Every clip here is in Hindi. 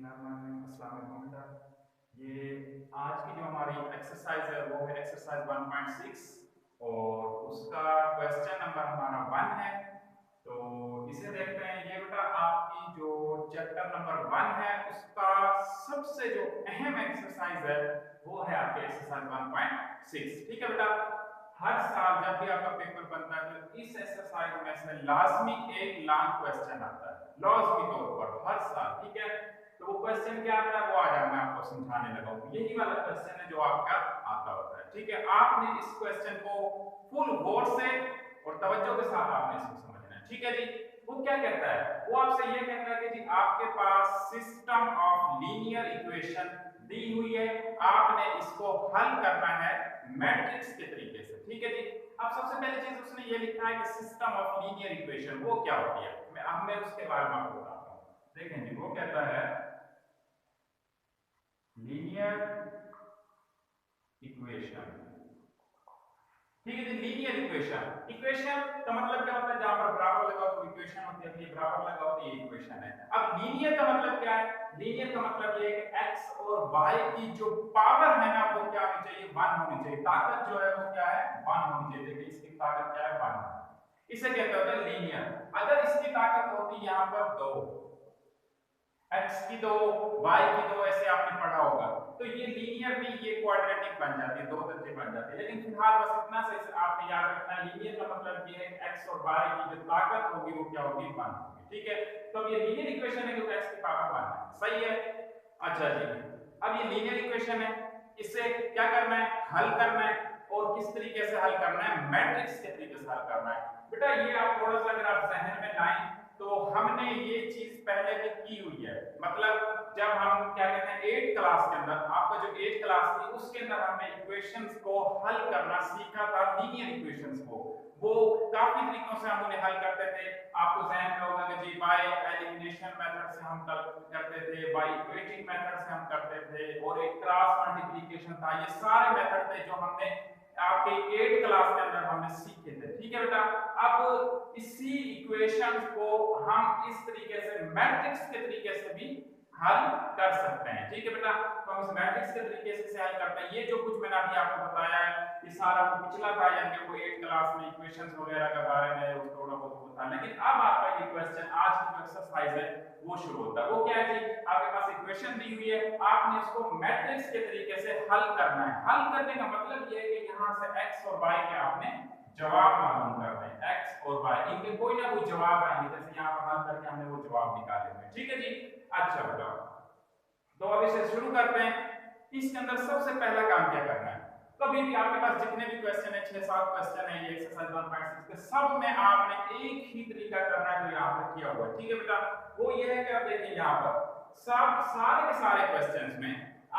अस्सलाम वालेकुम बेटा। ये आज की जो हमारी एक्सरसाइज है वो है एक्सरसाइज 1.6 और उसका क्वेश्चन नंबर हमारा 1 है। तो इसे देखते हैं। ये बेटा आपकी जो चैप्टर नंबर 1 है उसका सबसे जो अहम एक्सरसाइज है वो है आपकी एक्सरसाइज 1.6। ठीक है बेटा। हर साल जब भी आपका पेपर बनता है तो इस एक्सरसाइज में से लाजमी एक लॉन्ग क्वेश्चन आता है, लाजमी तौर पर हर साल। ठीक है। तो वो क्वेश्चन क्या आता है वो आज मैं आपको समझाने लगा हूं। यही वाला क्वेश्चन है जो आपका आता होता है। ठीक है। आपने इस क्वेश्चन को फुल गौर से और तवज्जो के साथ आपने इसको समझना है। ठीक है जी। वो क्या कहता है, वो आपसे ये कहता है कि जी आपके पास सिस्टम ऑफ लीनियर इक्वेशन दी हुई है, आपने इसको हल करना है मैट्रिक्स के तरीके से। ठीक है जी। अब सबसे पहली चीज उसने ये लिखा है कि सिस्टम ऑफ लीनियर इक्वेशन वो क्या होती है, मैं उसके बारे में आपको बताता हूं। देखें जी, वो कहता है लीनियर इक्वेशन। ठीक है जी। लीनियर इक्वेशन, इक्वेशन का मतलब क्या होता है, जहां पर बराबर लगा तो इक्वेशन होती है, ये बराबर लगा तो ये इक्वेशन है। अब लीनियर का मतलब क्या है, लीनियर का मतलब ये है कि x और y की जो पावर है ना वो क्या होनी चाहिए, 1 होनी चाहिए। ताकत जो है वो क्या है, 1 होनी चाहिए। देखिए इसकी ताकत क्या है, 1। इसे कहते हैं लीनियर। अगर इसकी ताकत होती यहां पर 2, x की 2 y की 2, ऐसे आपने पढ़ा होगा, तो ये लीनियर नहीं, ये क्वाड्रेटिक बन जाती है, दो दर्जे बन जाती है। लेकिन फिलहाल बस इतना से आपने याद रखना है, लीनियर का मतलब ये है कि x और y की जो ताकत होगी वो क्या होगी, 1 होगी। ठीक है। तो अब ये लीनियर इक्वेशन है क्योंकि x की पावर 1 है। सही है। अच्छा जी। अब ये लीनियर इक्वेशन है, इसे क्या करना है, हल करना है। और किस तरीके से हल करना है, मैट्रिक्स के तरीके से हल करना है। बेटा ये आप थोड़ा सा अगर आप जहन में लाएं तो हमने ये चीज पहले भी की हुई है। मतलब जब हम क्या कहते हैं 8th क्लास के अंदर, आपका जो 8th क्लास थी उसके अंदर हमने इक्वेशंस को हल करना सीखा था, लीनियर इक्वेशंस को। वो काफी तरीकों से हम उन्हें हल करते थे। आपको ज़हन में होगा कि जी बाय एलिमिनेशन मेथड से हम करते थे, बाय इक्वेटिंग मेथड से हम करते थे, और एक क्रॉस मल्टीप्लिकेशन था। ये सारे मेथड थे जो हमने आपके 8th क्लास के अंदर हमने सीखे थे। ठीक है बेटा। अब इसी इक्वेशन को हम इस तरीके से मैट्रिक्स के तरीके से भी हल कर सकते हैं। ठीक है बेटा। तो हम इस मैट्रिक्स के तरीके से हल करते हैं। ये जो कुछ मैंने अभी आपको बताया है ये सारा वो पिछला था, यानी वो 8th क्लास में इक्वेशंस वगैरह के बारे में वो थोड़ा बहुत था। लेकिन अब आपका ये क्वेश्चन, आज की जो एक्सरसाइज है वो शुरू होता है। वो क्या है जी, आपके पास इक्वेशन दी हुई है, आपने इसको मैट्रिक्स के तरीके से हल करना है। हल करने का मतलब ये है कि यहाँ से x और y के आपने जवाब मालूम करने हैं। x और y इनके कोई ना कोई जवाब आएंगे, जैसे यहाँ पर हल करके हमने वो जवाब निकाले हुए। ठीक है जी। अच्छा बेटा, तो अब इसे शुरू करते हैं। इसके अंदर सबसे पहला काम क्या करना है, कभी भी आपके पास जितने भी क्वेश्चन है, 6-7 क्वेश्चन है ये एक्सरसाइज 1.6 के, सब में आपने एक ही तरीका करना है जो यहाँ पर किया हुआ है। ठीक है बेटा। वो ये है कि आप देखिए यहाँ पर सब सारे के सारे क्वेश्चंस में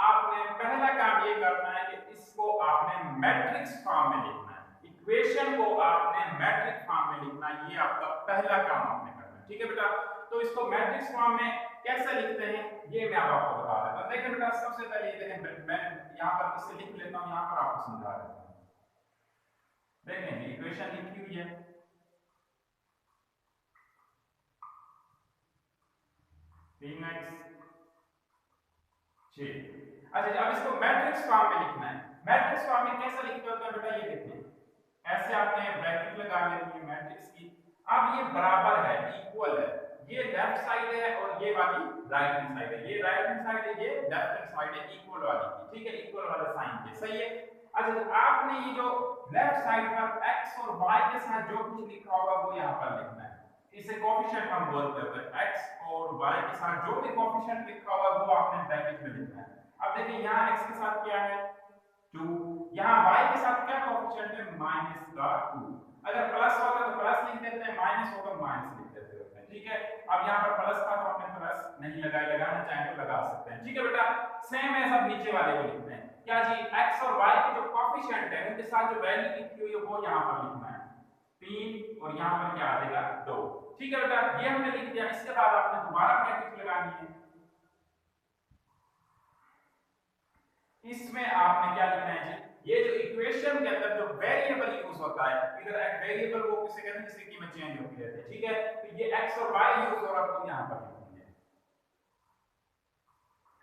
आपने पहला काम ये करना है कि इसको आपने मैट्रिक्स फॉर्म में लिखना है। इक्वेशन को आपने मैट्रिक्स फॉर्म में लिखना है, ये आपका पहला काम आपने करना है। ठीक है बेटा। तो इसको मैट्रिक्स फॉर्म में कैसे लिखते हैं ये मैं आपको बता देता हूं। देखिए बेटा, सबसे पहले ये देखें, मैं यहां पर इसे लिख लेता हूं, यहां पर आपको समझा देता हूं। देखें इक्वेशन लिखी हुई है 3x 6। अच्छा, अब इसको मैट्रिक्स फॉर्म में लिखना है। मैट्रिक्स फॉर्म में कैसे लिखते होते हैं बेटा, ये देखिए ऐसे आपने ब्रैकेट लगा लेनी है मैट्रिक्स की। अब ये बराबर है, इक्वल है, ये लेफ्ट साइड है और ये वाली राइट हैंड साइड है। ये राइट हैंड साइड है, ये लेफ्ट हैंड साइड है, इक्वल वाली की। ठीक है, इक्वल वाले साइन के। सही है। अच्छा, आपने ये जो लेफ्ट साइड पर x और y के साथ जो कुछ लिखा होगा वो यहाँ पर लिखना है। इसे कोएफिशिएंट हम बोलते हैं। x और y के साथ जो भी कोएफिशिएंट लिखा होगा वो आपने ब्रैकेट में लिखना है। अब देखिए यहाँ x के साथ क्या है, 2, यहाँ y के साथ क्या कोएफिशिएंट है, -2। अगर प्लस होगा तो प्लस लिख देते हैं, माइनस होगा माइनस लिख देते हैं। ठीक है। अब यहाँ पर प्लस था तो हमने प्लस नहीं लगाया, लगाना चाहें तो लगा सकते हैं। ठीक है बेटा। सेम है, सब नीचे वाले को लिखते हैं। क्या जी, x और y के जो कोएफिशिएंट है उनके साथ जो वैल्यू लिखी हुई है वो यहाँ पर लिखना है, 3, और यहाँ पर क्या आ जाएगा, 2। ठीक है बेटा, ये हमने लिख दिया। इसके बाद आपने दोबारा ब्रैकेट लगानी है। इसमें आपने क्या लिखना है जी, ये जो इक्वेशन के अंदर जो वेरिएबल यूज होता है, इधर एक वेरिएबल वो किसे कहते हैं जिसकी कीमत चेंज होती रहती है। ठीक है। तो ये x और y यूज हो रहा है तो यहां पर लिखेंगे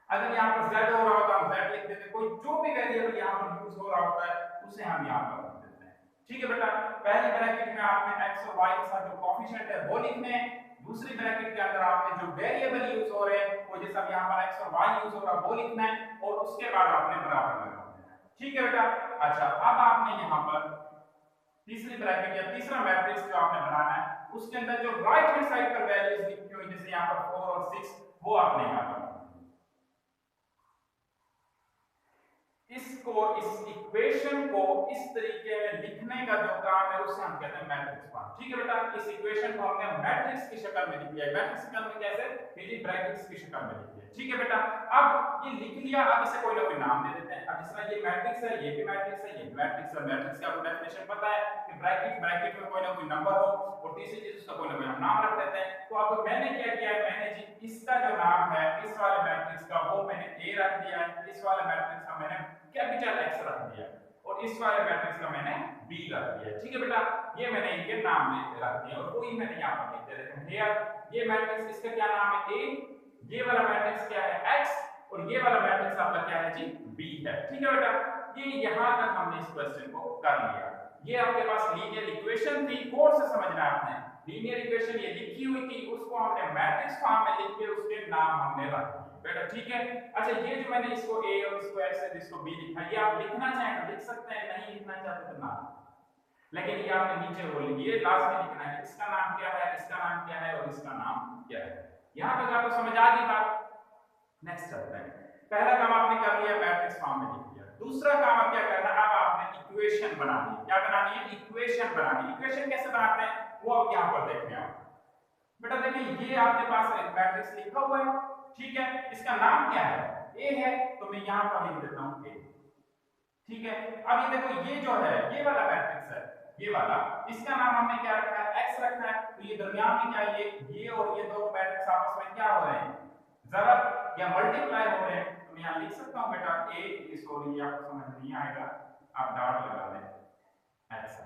अगर यहाँ पर z हो रहा होता हम z लिख देते, कोई जो भी वेरिएबल यहाँ पर यूज हो रहा होता है उसे हम यहाँ पर लिख देते हैं। ठीक है बेटा, पहली ब्रैकेट में आपने x और y के साथ जो कोएफिशिएंट है वो लिखने हैं, दूसरी ब्रैकेट के अंदर आपने जो वेरिएबल यूज हो रहे हैं वो जैसा यहाँ पर x और y यूज हो रहा है वो लिखना है, और उसके बाद आपने बराबर लगा देना है। ठीक है बेटा, अच्छा अब आपने यहाँ पर तीसरी ब्रैकेट या तीसरा मैट्रिक्स जो आपने बनाना है उसके अंदर जो राइट हैंड साइड पर वैल्यूज लिखी हुई जैसे यहाँ पर 4 और 6 वो आपने यहाँ पर इसको इस इक्वेशन को इस तरीके में लिखने का जो काम है उसे हम कहते हैं मैट्रिक्स फॉर्म। ठीक है बेटा, इस इक्वेशन को हमने मैट्रिक्स की शक्ल में लिख लिया है। मैट्रिक्स की शक्ल में कैसे? ये ब्रैकेट्स की शक्ल में लिख लिया। ठीक है बेटा, अब ये लिख लिया, अब इसे कोई ना कोई नाम दे देते हैं। अब जिस तरह ये मैट्रिक्स है, ये भी मैट्रिक्स है, ये भी मैट्रिक्स है। मैट्रिक्स का आपको डेफिनेशन पता है कि ब्रैकेट ब्रैकेट में कोई ना कोई नंबर हो और तीसरी चीज उसका कोई ना कोई हम नाम रख देते हैं। तो अब मैंने क्या किया है, मैंने जी इसका जो नाम है इस वाले मैट्रिक्स का वो मैंने A रख दिया है, इस वाले मैट्रिक्स का मैंने कैपिटल X रख दिया और इस वाले मैट्रिक्स का मैंने B रख दिया। ठीक है बेटा, ये मैंने इनके नाम रख दिया और वही मैंने यहाँ पर लिख दिया। देखो हियर ये मैट्रिक्स इसका क्या नाम है A, ये वाला मैट्रिक्स क्या है X और ये वाला मैट्रिक्स आपका क्या है जी B है। ठीक है बेटा, ये यहाँ तक हमने इस क्वेश्चन को कर लिया। ये आपके पास लीनियर इक्वेशन थी, कोड से समझना आपने। लीनियर इक्वेशन ये लिखी हुई थी, उसको हमने मैट्रिक्स फॉर्म में लिख के उसके नाम हमने रख दिए बेटा। ठीक है, अच्छा ये जो मैंने इसको A और इसको X और इसको B लिखा, ये आप लिखना चाहें तो लिख सकते हैं, नहीं लिखना चाहते तो ना, लेकिन ये आपने नीचे बोल ये लास्ट में लिखना है इसका नाम क्या है, इसका नाम क्या है और इसका नाम क्या है। यहां तक आपको समझ आ गई बात। नेक्स्ट चलते हैं। पहला काम आपने कर लिया, मैट्रिक्स फॉर्म में लिख दिया। दूसरा काम अब क्या करना है, अब आपने इक्वेशन बनानी है। क्या बनानी है? इक्वेशन बनानी है। इक्वेशन कैसे बनाते हैं वो अब यहां पर देखने आओ बेटा। देखिए ये आपके पास एक मैट्रिक्स लिखा हुआ है, ठीक है, इसका नाम क्या है? A है, तो मैं यहां पर लिख देता हूं A। ठीक है, अब ये देखो ये जो है ये वाला मैट्रिक्स है, ये वाला, इसका नाम हमने क्या रखा है? X रखा है। तो ये दरमियान में क्या है, ये और ये दो मैट्रिक्स आपस में क्या हो रहे हैं? ज़रब या मल्टीप्लाई हो रहे हैं। तो मैं यहां लिख सकता हूं बेटा A, सॉरी आपको समझ नहीं आएगा, आप डॉट लगा लें X।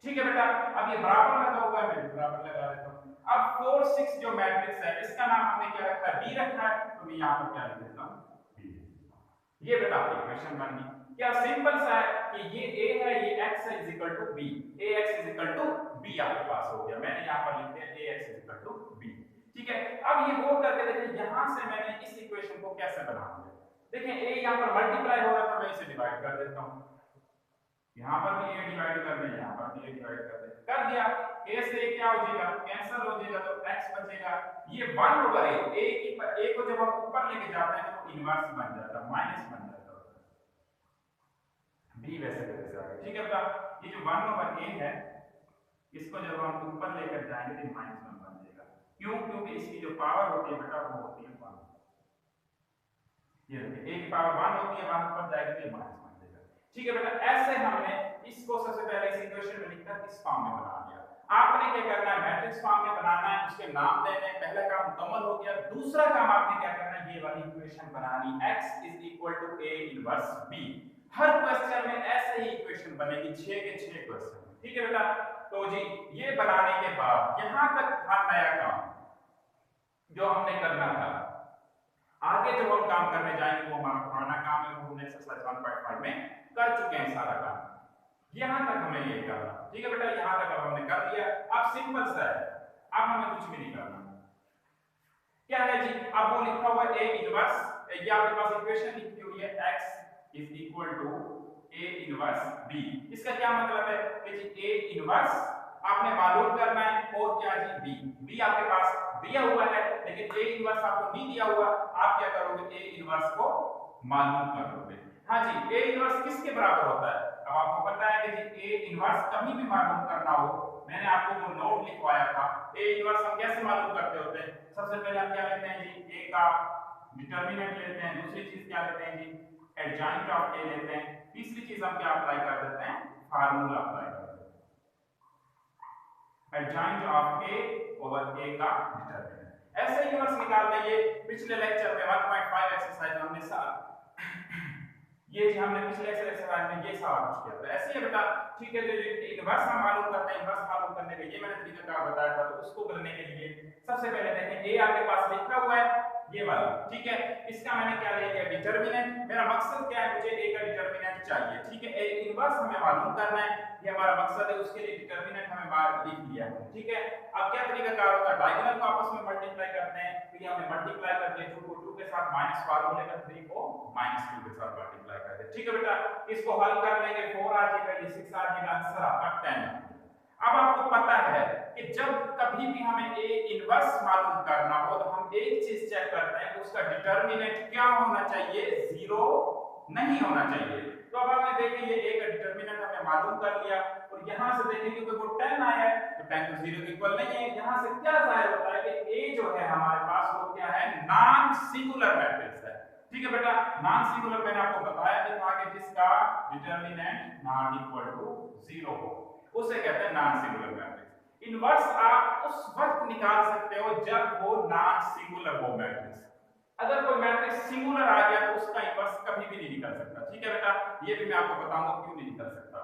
ठीक है बेटा, अब ये बराबर लगा हुआ है, मैं बराबर लगा देता हूं। अब 4 6 जो मैट्रिक्स है इसका नाम हमने क्या रखा है? B रखा है। तो मैं यहां पर क्या लिख देता हूं? B। ये बेटा आपकी इक्वेशन बन गई। क्या सिंपल सा है कि ये A है, ये X है equal to B, AX equal to B आपके पास हो गया। मैंने यहां पर लिख दिया AX इक्वल टू B। ठीक है, अब ये गौर करके देखिए यहां से मैंने इस इक्वेशन को कैसे बनाऊंगा। देखिए A यहां पर मल्टीप्लाई हो रहा था, मैं इसे डिवाइड कर देता हूं। यहां पर भी A डिवाइड कर दें, यहां पर भी A डिवाइड कर दें, कर दिया। A से क्या हो जाएगा? कैंसिल हो जाएगा, तो X बचेगा। ये 1 ओवर A की A को जब हम ऊपर लेके जाते हैं तो इनवर्स बन जाता है, माइनस बन जाता है। B वैसे कैसे आ गया? ठीक है बेटा, ये जो 1 ओवर A है इसको जब हम ऊपर लेकर जाएंगे तो माइनस में बन जाएगा। क्यों? क्योंकि इसकी जो पावर होती है बेटा वो होती है 1। ये देखिए A की पावर 1 होती है, 1 ऊपर जाएगी तो माइनस बन जाएगा। ठीक है बेटा, ऐसे हमने इसको सबसे पहले इस इक्वेशन में लिखकर इस फॉर्म में बना दिया। आपने क्या करना है? मैट्रिक्स फॉर्म में बनाना है, उसके नाम देने हैं। पहला काम मुकम्मल हो गया। दूसरा काम आपने क्या करना है? ये वाली इक्वेशन बनानी, x is equal to A inverse B। हर क्वेश्चन में ऐसे ही इक्वेशन बनेगी, 6 के 6 क्वेश्चन। ठीक है बेटा, तो जी ये बनाने के बाद यहां तक था नया काम जो हमने करना था। आगे जब हम काम करने जाएंगे वो हमारा पुराना काम है, वो हमने एक्सरसाइज 1.5 में कर चुके हैं सारा काम। यहां तक हमें ये करना। ठीक है बेटा, यहां तक अब हमने कर लिया। अब सिंपल सा है, अब हमें कुछ भी नहीं करना। क्या है जी? अब वो लिखा हुआ A इनवर्स, ये आपके पास इक्वेशन लिखी हुई है x is equal to A inverse B। इसका क्या मतलब है कि जी A इनवर्स आपने मालूम करना है और क्या जी B आपके पास दिया हुआ है, लेकिन A इनवर्स आपको नहीं दिया हुआ। आप क्या करोगे? A इनवर्स को मालूम कर लोगे। हाँ जी, A इनवर्स किसके बराबर होता है? अब आपको पता है कि जी A इनवर्स कभी भी मालूम करना हो, मैंने आपको वो नोट लिखवाया था। A इनवर्स हम कैसे मालूम करते होते हैं? सबसे पहले हम क्या लेते हैं जी? A का डिटरमिनेंट लेते हैं। दूसरी चीज क्या लेते हैं जी? एडजॉइंट ऑफ A लेते हैं। तीसरी चीज हम क्या अप्लाई कर देते हैं? फार्मूला अप्लाई कर देते हैं, adjoint of A over A का डिटरमिनेंट। ऐसे इनवर्स निकालते हैं। ये पिछले लेक्चर में 1.5 एक्सरसाइज हमने ये जी हमने पिछले एक्सरसाइज में ये सवाल पूछ किया था। ऐसे ही बेटा, ठीक है, जो इनवर्स हम मालूम करते हैं, इनवर्स मालूम करने के लिए मैंने तरीका बताया था। तो उसको करने के लिए सबसे पहले देखें A आपके पास लिखा हुआ है, ये वाला, ठीक है। इसका मैंने क्या ले लिया, डिटरमिनेंट। मेरा मकसद क्या है, मुझे ए का डिटरमिनेंट चाहिए, ठीक है। ए इनवर्स हमें मालूम करना है, ये हमारा मकसद है। उसके लिए डिटरमिनेंट हमें बाहर लिख लिया है, ठीक है। अब क्या तरीका कार होता है, डायगोनल को आपस में मल्टीप्लाई करते हैं, तो ये हमने मल्टीप्लाई कर दिया, 2 को 2 के साथ माइनस फार्मूले का 3 को -2 के साथ मल्टीप्लाई कर दिया, ठीक है बेटा। इसको हल कर लेंगे, 4 आ जाएगा, ये 6 आ जाएगा, आंसर आपका 10। अब आपको पता है कि जब कभी भी हमें ए इनवर्स मालूम करना हो तो हम एक चीज चेक करते हैं, उसका डिटरमिनेंट क्या होना चाहिए, 0 नहीं होना चाहिए। तो अब हमें देखिए, ये ए का डिटरमिनेंट हमने मालूम कर लिया, और यहां से देखिए क्योंकि वो 10 आया है तो 10 तो 0 के इक्वल नहीं है। यहां से क्या जाहिर होता है कि ए जो है हमारे पास वो क्या है, नॉन सिंगुलर मैट्रिक्स है, ठीक है बेटा। नॉन सिंगुलर मैंने आपको बताया भी था कि जिसका डिटरमिनेंट नॉट इक्वल टू 0 हो, उसे कहते हैं नॉन सिंगुलर मैट्रिक्स। इनवर्स आप उस वक्त निकाल सकते हो जब वो नॉन सिंगुलर हो मैट्रिक्स। अगर कोई मैट्रिक्स सिंगुलर आ गया तो उसका इनवर्स कभी भी नहीं निकल सकता, ठीक है बेटा। ये भी मैं आपको बताऊंगा क्यों नहीं निकल सकता।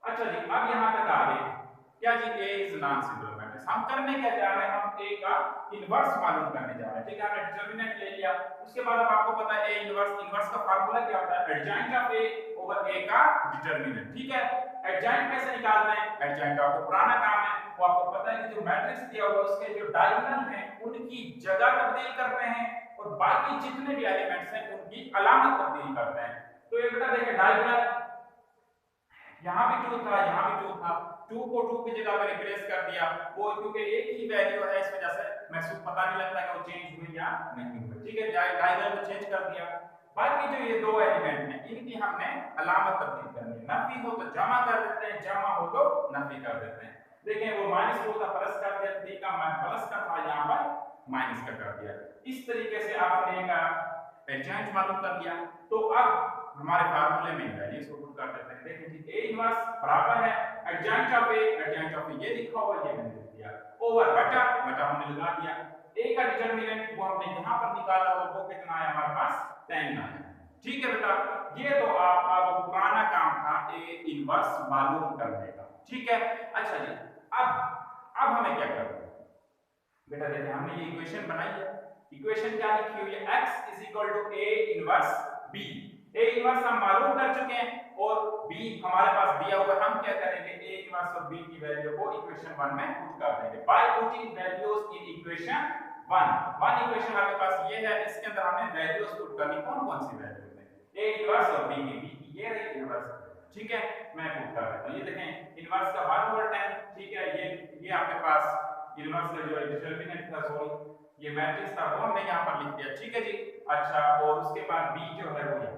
अच्छा जी, अब यहां तक आ गए क्या जी, ए इज नॉन सिंगुलर मैट्रिक्स। हम करने क्या जा रहे हैं, हम ए का इनवर्स मालूम करने जा रहे हैं, ठीक है। हमने डिटरमिनेंट ले लिया, उसके बाद अब आपको पता है ए इनवर्स का फार्मूला क्या होता है, एडजॉइंट ऑफ ए ओवर ए का डिटरमिनेंट, ठीक है। एडजॉइंट कैसे निकालना है, एडजॉइंट आपको पुराना काम है, वो आपको पता है कि जो मैट्रिक्स दिया हुआ है उसके जो डायगोनल हैं उनकी जगह तब्दील करते हैं, और बाकी जितने भी एलिमेंट्स हैं उनकी अलामत तब्दील करते हैं। तो ये बेटा देखिए, डायगोनल यहां भी 2 था, यहां भी 2 था, 2 को 2 की जगह पे रिप्लेस कर दिया, वो क्योंकि एक ही वैल्यू है इस वजह से महसूस पता नहीं लगता कि वो चेंज हुई या नहीं हुई, ठीक है। डायगोनल को चेंज कर दिया। बाकी जो ये दो एलिमेंट हैं इनकी हमने अलामत तब्दील करनी है, नफी हो तो जमा कर देते हैं, जमा हो तो नफी कर देते हैं। देखें वो -2 था, प्लस कर दिया, 3 का प्लस का था, यहां पर माइनस का कर दिया। इस तरीके से आपने का एडजॉइंट मालूम कर लिया। तो अब हमारे फार्मूले में वैल्यूज को पुट कर देते हैं। देखिए जी, ए इनवर्स बराबर है एडजॉइंट ऑफ ए ये लिखा हुआ, ये मैंने लिख दिया, ओवर बटा हमने लगा दिया। ए का डिटरमिनेंट वो हमने यहां पर निकाला और वो कितना आया हमारे पास, 10 आया, ठीक है बेटा। ये तो आपका वो पुराना काम था ए इनवर्स मालूम करने का, ठीक है। अच्छा जी, अब हमें क्या करना है बेटा, देखिए हमने ये इक्वेशन बनाई है। इक्वेशन क्या लिखी हुई है, x = a inverse b। a inverse हम मालूम कर चुके हैं और b हमारे पास दिया हुआ है। हम क्या करेंगे, a इनवर्स और b की वैल्यू को इक्वेशन 1 में पुट कर देंगे by putting values in equation 1 equation आपके पास ये है, इसके अंदर हमने वैल्यूज पुट करनी, कौन सी वैल्यूज है, a इनवर्स और b की ये रही इनवर्स, ठीक है। मैं पुट कर देता हूं, ये देखें इनवर्स का 1/10, ठीक है। ये आपके पास इनवर्स का जो डिटरमिनेंट था, सॉरी ये मैट्रिक्स था, वो हमने यहां पर लिख दिया, ठीक है जी। अच्छा, और उसके बाद b जो है वो यहाँ,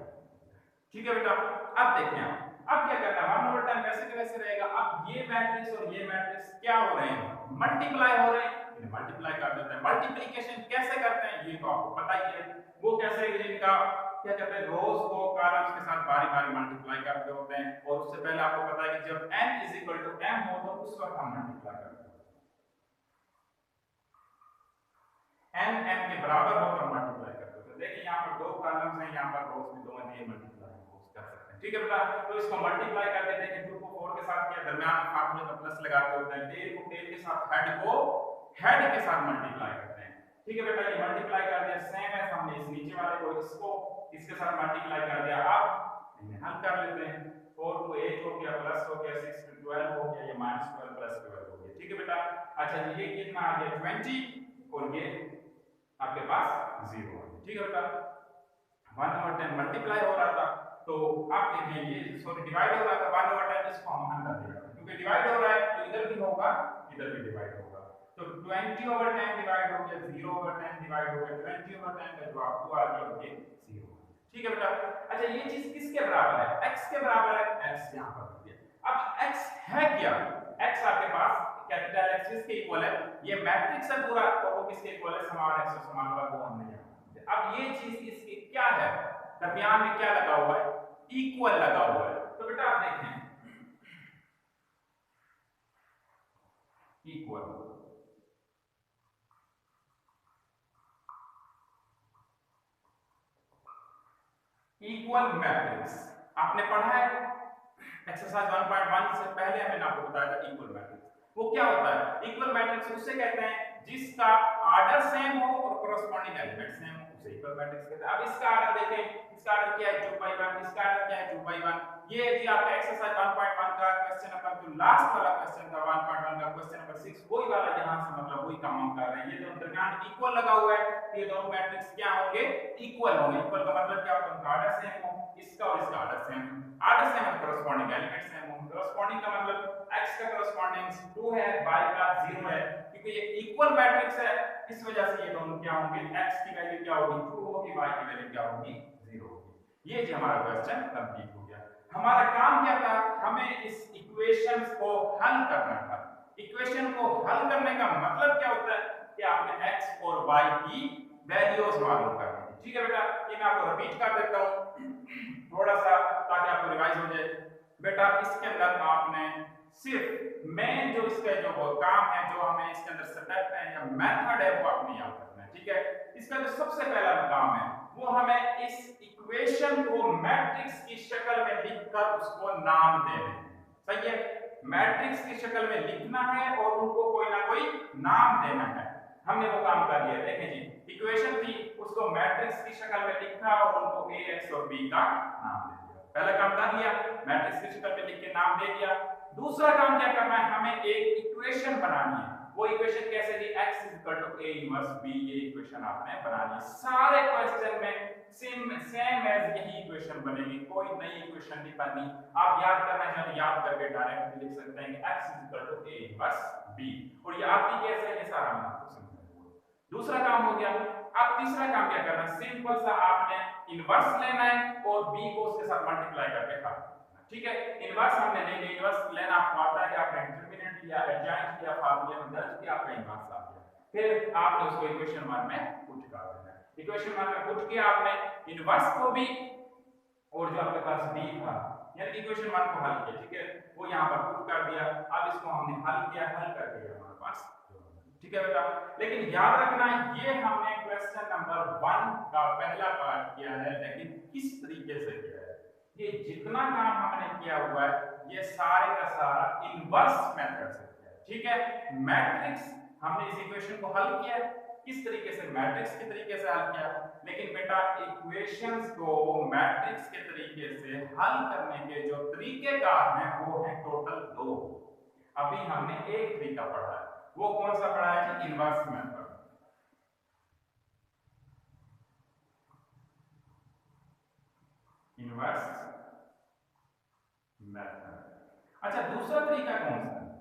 ठीक है बेटा। अब देखें अब क्या करना है, 1/10 वैसे के वैसे रहेगा। अब ये मैट्रिक्स और ये मैट्रिक्स क्या हो रहे हैं, मल्टीप्लाई हो रहे हैं, इन्हें मल्टीप्लाई कर देते हैं। मल्टीप्लिकेशन कैसे करते हैं ये तो आपको पता ही है, वो कैसे इनका क्या कहते हैं, रोज को कॉलम्स के साथ बारी-बारी मल्टीप्लाई करते होते हैं। और उससे पहले आपको पता है कि जब n = m हो तो उस वक्त हम मल्टीप्लाई करते हैं, m के बराबर हो तो मल्टीप्लाई करते हैं। तो देखिए यहां पर दो कॉलम्स हैं, यहां पर रोज भी दो हैं, ये मल्टीप्लाई कर सकते हैं, ठीक है बेटा। तो इसको मल्टीप्लाई कर देते हैं, 2 को 4 के साथ किया, दरमियान में फार्मूले का प्लस लगाते होते हैं, टेल को टेल के साथ, हेड को हेड के साथ मल्टीप्लाई करते हैं, ठीक है बेटा। ये मल्टीप्लाई कर दिया, सेम है, हमने इस नीचे वाले को इसको इसके साथ मल्टीप्लाई कर दिया। अब इन्हें हल कर लेते हैं, 4 को 8 हो गया, प्लस हो गया, 6 को 12 हो गया, ये -12 प्लस 12 हो गया, ठीक है बेटा। अच्छा ये कितना आ गया 20 और ये आपके पास 0 है, ठीक है बेटा। 1/10 मल्टीप्लाई हो रहा था, तो आप देखें ये सॉरी डिवाइड हो रहा था, 1/10 इसको हम अंदर ले आते हैं क्योंकि डिवाइड हो रहा है तो इधर भी होगा, इधर भी डिवाइड होगा। तो 20/10 डिवाइड हो गया, 0/10 डिवाइड हो गया, 20/10 का जवाब 2 आ गया, ये 0, ठीक है बेटा। अच्छा ये चीज किसके बराबर है, x के बराबर है, x यहां पर रख दिया। अब x है क्या, x आपके पास कैपिटल X किसके इक्वल है, ये मैट्रिक्स है पूरा, और वो किसके इक्वल है, समान x और समान y, वो हमने यहां। अब ये चीज इसकी क्या है, दरमियान में क्या लगा हुआ है, इक्वल लगा हुआ है। तो बेटा आप देखें इक्वल, इक्वल मैट्रिक्स आपने पढ़ा है एक्सरसाइज 1.1 से पहले, मैंने आपको बताया था इक्वल मैट्रिक्स वो क्या होता है। इक्वल मैट्रिक्स उसे कहते हैं जिसका ऑर्डर सेम हो और कोरोस्पोंडिंग एलिमेंट सेम हो, उसे इक्वल मैट्रिक्स कहते हैं। अब इसका आर्डर देखें, इसका आर्डर क्या है 2/1, इसका आर्डर क्या है 2/1। ये जी आपका एक्सरसाइज 1.1 का क्वेश्चन नंबर जो लास्ट वाला क्वेश्चन था 1.1 का क्वेश्चन नंबर 6 वही वाला यहाँ से मतलब वही काम हम कर रहे हैं। ये दोनों दरमियान इक्वल लगा हुआ है, तो ये दोनों मैट्रिक्स क्या होंगे इक्वल होंगे। इक्वल का मतलब क्या होता है, उनका आर्डर सेम हो, इसका और इसका आर्डर सेम। आर्डर सेम है कोरस्पोंडिंग एलिमेंट सेम हो। कोरस्पोंडिंग का मतलब x का कोरस्पोंडिंग 2 है, y का 0 है, क्योंकि ये इक्वल मैट्रिक्स है इस वजह से ये दोनों क्या होंगे, x की वैल्यू क्या होगी 2 होगी, y की वैल्यू क्या होगी 0 होगी। ये जी हमारा क्वेश्चन कंप्लीट हो गया। हमारा काम क्या था, हमें इस इक्वेशंस को हल करना था। इक्वेशन को हल करने का मतलब क्या होता है कि आपने x और y की वैल्यूज मालूम करनी है। ठीक है बेटा, ये मैं आपको रिपीट कर देता हूं थोड़ा सा ताकि आपको रिवाइज हो जाए। बेटा इसके अंदर आपने सिर्फ मेन जो इसका जो काम है, जो हमें इसके अंदर स्टेप है या मेथड है वो आपने याद रखना है। ठीक है, इसका जो सबसे पहला काम है वो हमें इस इक्वेशन को मैट्रिक्स की शक्ल में लिखकर उसको नाम देना है। सही है, मैट्रिक्स की शक्ल में लिखना है और उनको कोई ना कोई नाम देना है। हमने वो काम कर लिया। देखें जी, इक्वेशन थी उसको मैट्रिक्स की शक्ल में लिखा और उनको a x और b का नाम दे दिया। पहला काम कर लिया, मैट्रिक्स की शक्ल में लिख के नाम दे दिया। दूसरा काम क्या करना है, हमें एक इक्वेशन बनानी है। वो इक्वेशन कैसे जी, x a इनवर्स b, ये इक्वेशन आपने बनानी है। सारे क्वेश्चन में सेम एज यही इक्वेशन बनेगी, कोई नई इक्वेशन नहीं बननी। आप याद करना चाहें याद करके डायरेक्ट लिख सकते हैं कि x a इनवर्स b, और ये आती कैसे है ये सारा मैं आपको समझाऊंगा। दूसरा काम हो गया। अब तीसरा काम क्या करना है, सिंपल सा आपने इनवर्स लेना है और b को उसके साथ मल्टीप्लाई करके काट देना। ठीक है, इनवर्स हमने ले लिया। इनवर्स लेना आपको आता है कि आपने डिटरमिनेंट लिया, एडजॉइंट किया, फार्मूले में दर्ज किया, आपका इनवर्स आ गया। फिर आपने उसको इक्वेशन 1 में पुट कर देना है। इक्वेशन 1 में पुट किया आपने इनवर्स को भी और जो आपके पास b था, यानी इक्वेशन 1 को हल किया। ठीक है, वो यहां पर पुट कर दिया। अब इसको हमने हल किया, हल करके हमारे पास। ठीक है बेटा, लेकिन याद रखना ये हमने क्वेश्चन नंबर 1 का पहला पार्ट किया है, लेकिन किस तरीके से किया है। ये जितना काम हमने किया हुआ है ये सारे का सारा इनवर्स मेथड से किया है। ठीक है, मैट्रिक्स हमने इस इक्वेशन को हल किया, किस तरीके से, मैट्रिक्स के तरीके से हल किया। लेकिन बेटा इक्वेशंस को मैट्रिक्स के तरीके से हल करने के जो तरीकेकार हैं वो है टोटल 2। अभी हमने एक तरीका पढ़ा है, वो कौन सा पढ़ा है कि इनवर्स मेथड। Inverse method. अच्छा, दूसरा तरीका कौन सा है,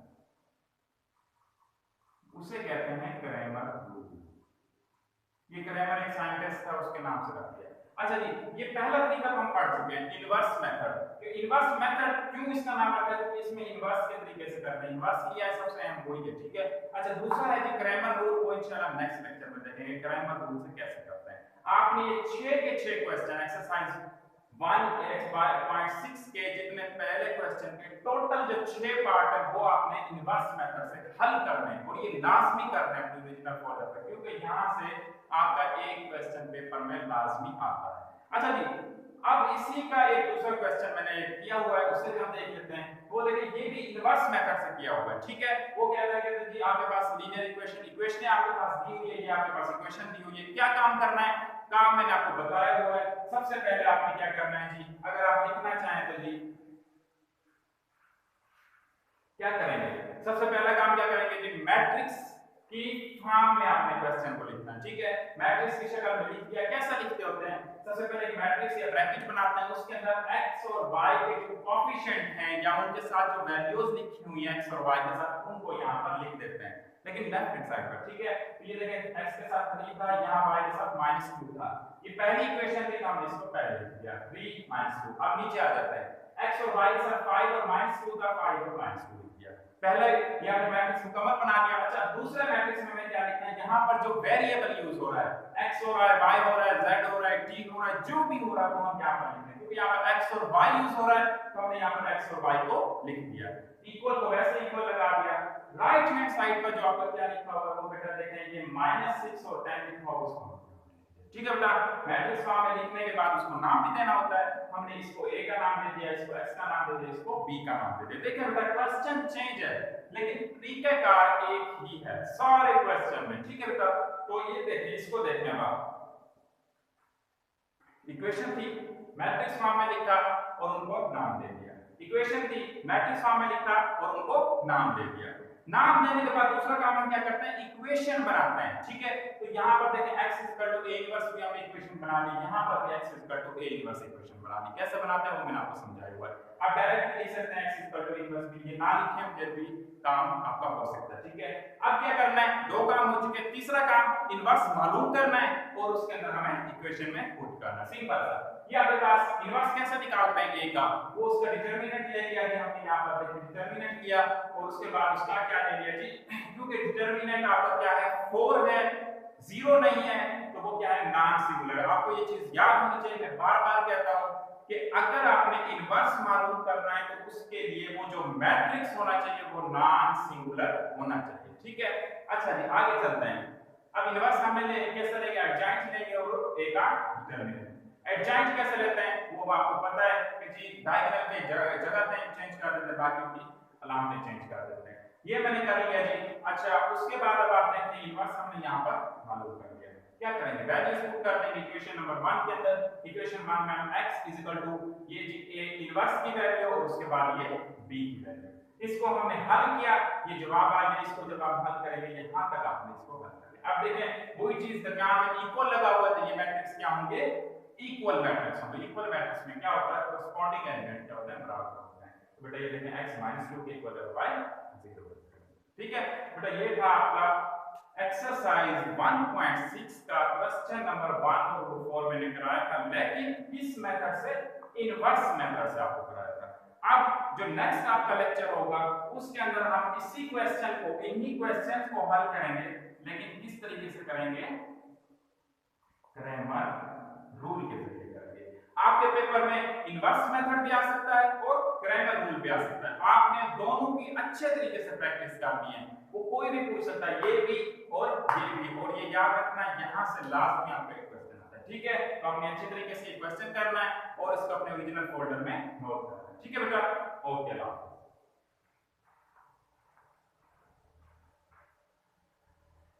उसे कहते हैं क्रैमर रूल। ये क्रैमर एक साइंटिस्ट था, उसके नाम से रख दिया। अच्छा जी, ये पहला तरीका तो हम पढ़ चुके हैं, इनवर्स मेथड। इनवर्स मेथड क्यों इसका नाम रखा है, क्योंकि इसमें इनवर्स के तरीके से करते हैं। इनवर्स लिया है, सबसे अहम वही है। ठीक है, अच्छा दूसरा है जी क्रैमर रूल, वो इंशाल्लाह नेक्स्ट लेक्चर में देखेंगे क्रैमर रूल से कैसे करते हैं। आपने ये 6 के 6 क्वेश्चन एक्सरसाइज 1.6 के जितने पहले क्वेश्चन के टोटल जो 6 पार्ट है वो आपने इनवर्स मेथड से हल करने हैं, और ये लाजमी करना है डिविजनल फॉर्मूला पे, क्योंकि यहां से आपका एक क्वेश्चन पेपर में लाजमी आता है। अच्छा जी, अब इसी का एक दूसरा क्वेश्चन मैंने किया हुआ है, उससे हम देख लेते हैं। वो देखिए ये भी इनवर्स मेथड से किया हुआ है। ठीक है, वो क्या है कि जी आपके पास लीनियर इक्वेशन आपके पास दी हुई है, ये आपके पास इक्वेशन दी हुई है। क्या काम करना है, काम मैंने आपको बताया हुआ है। सबसे पहले आपने क्या करना है जी, अगर आप लिखना चाहें तो जी क्या करेंगे, सबसे पहला काम क्या करेंगे जी, मैट्रिक्स की फॉर्म में आपने क्वेश्चन को लिखना है। ठीक है, मैट्रिक्स की शक्ल में लिख दिया। कैसा लिखते होते हैं, सबसे पहले एक मैट्रिक्स या ब्रैकेट बनाते हैं, उसके अंदर x और y के जो कोएफिशिएंट हैं या उनके साथ जो वैल्यूज लिखी हुई हैं x और y के साथ, उनको यहां पर लिख देते हैं, लेकिन लेफ्ट हैंड साइड पर। ठीक है, तो ये देखें x के साथ 3 था, यहां y के साथ -2 था। ये पहली इक्वेशन थी, हमने इसको पहले लिख दिया 3 -2। अब नीचे आ जाता है x और y के साथ 5 और -2 था, 5 और -2 लिख दिया। पहले ये हमने मैट्रिक्स मुकम्मल बना लिया। अच्छा, दूसरे मैट्रिक्स में हमें क्या लिखना है, यहां पर जो वेरिएबल यूज हो रहा है x हो रहा है, y हो रहा है, z हो रहा है, t हो रहा है, जो भी हो रहा है वो हम यहां पर लिख दें, क्योंकि यहां पर x और y यूज हो रहा है तो हमने यहां पर x और y को लिख दिया। इक्वल को वैसे इक्वल लगा दिया। राइट हैंड साइड पर जो आपका क्या लिखा हुआ है वो बेटा देखें, ये -6 और 10 लिखा हुआ उसको। ठीक है बेटा, मैट्रिक्स फॉर्म में लिखने के बाद उसको नाम भी देना होता है। हमने इसको a का नाम दे दिया, इसको x का नाम दे दिया, इसको b का नाम दे दिया। देखिए बेटा क्वेश्चन चेंज है लेकिन तरीकाकार एक ही है सारे क्वेश्चन में। ठीक है बेटा, तो ये देखिए, इसको देखने अब इक्वेशन थी, मैट्रिक्स फॉर्म में लिखा और उनको नाम दे दिया। इक्वेशन थी, मैट्रिक्स फॉर्म में लिखा और उनको नाम दे दिया। नाम देने के बाद दूसरा काम हम क्या करते हैं, इक्वेशन बनाते हैं। ठीक है, तो यहाँ पर देखें x a इनवर्स भी हमने इक्वेशन बना ली, यहाँ पर भी x a इनवर्स इक्वेशन बना ली। कैसे बनाते हैं वो मैंने आपको समझाया हुआ है। आप डायरेक्टली लिख सकते हैं x a इनवर्स भी, ये ना लिखें फिर भी काम आपका हो सकता है। ठीक है, अब क्या करना है, दो काम हो चुके, तीसरा काम इनवर्स मालूम करना है और उसके अंदर हमें इक्वेशन में पुट करना है। सिंपल सा। ये आपके पास इनवर्स कैसे निकालते हैं a का, वो उसका डिटरमिनेंट ले लिया जी हमने, यहाँ पर देखिए डिटरमिनेंट लिया और उसके बाद उसका क्या ले लिया जी, क्योंकि डिटरमिनेंट आपका क्या है 4 है, 0 नहीं है, तो वो क्या है नॉन सिंगुलर है। आपको ये चीज याद होनी चाहिए, मैं बार-बार कहता हूं कि अगर आपने इनवर्स मालूम करना है तो उसके लिए वो जो मैट्रिक्स होना चाहिए वो नॉन सिंगुलर होना चाहिए। ठीक है, अच्छा जी आगे चलते हैं। अब इनवर्स हमें कैसे लेंगे, एडजॉइंट लेंगे और ए का डिटरमिनेंट। एडजॉइंट कैसे लेते हैं वो आपको पता है कि जी डायगोनल पे जगह चेंज कर देते हैं, बाकी की अलामतें चेंज कर देते हैं। ये मैंने कर लिया जी। अच्छा उसके बाद अब आप देखते हैं इनवर्स हमने यहाँ पर मालूम कर लिया, क्या करेंगे, वैल्यूज पुट कर देंगे इक्वेशन नंबर 1 के अंदर। इक्वेशन 1 में हम x ये जी a इनवर्स की वैल्यू और उसके बाद ये b की वैल्यू, इसको हमने हल किया, ये जवाब आ गया। इसको जब आप हल करेंगे यहाँ तक आपने इसको हल कर लिया। अब देखें वही चीज दरमियान में इक्वल लगा हुआ है, तो ये मैट्रिक्स क्या होंगे, इक्वल मैट्रिक्स होंगे। इक्वल मैट्रिक्स में क्या होता है, कोरेस्पोंडिंग एलिमेंट क्या होता है, बराबर होते हैं। तो बेटा ये देखें x - 2 के इक्वल है y 0। ठीक है बेटा, ये था आपका एक्सरसाइज 1.6 का क्वेश्चन नंबर 1 और 4 मैंने कराया था, लेकिन इस मेथड से, इनवर्स मेथड से आपको कराया था। अब जो नेक्स्ट आपका लेक्चर होगा उसके अंदर हम इसी क्वेश्चन को, इन्हीं क्वेश्चंस को हल करेंगे, लेकिन किस तरीके से करेंगे, क्रैमर रूल के जरिए करेंगे। आपके पेपर में इनवर्स मेथड भी आ सकता है और क्रैमर रूल भी आ सकता है। आपने दोनों की अच्छे तरीके से प्रैक्टिस करनी है, वो कोई भी पूछ सकता है, ये भी और ये भी। और ये याद रखना यहाँ से लास्ट में आपका एक क्वेश्चन आता है। ठीक है, तो आपने अच्छे तरीके से ये क्वेश्चन करना है और इसको अपने ओरिजिनल फोल्डर में नोट करना है। ठीक है बेटा, ओके।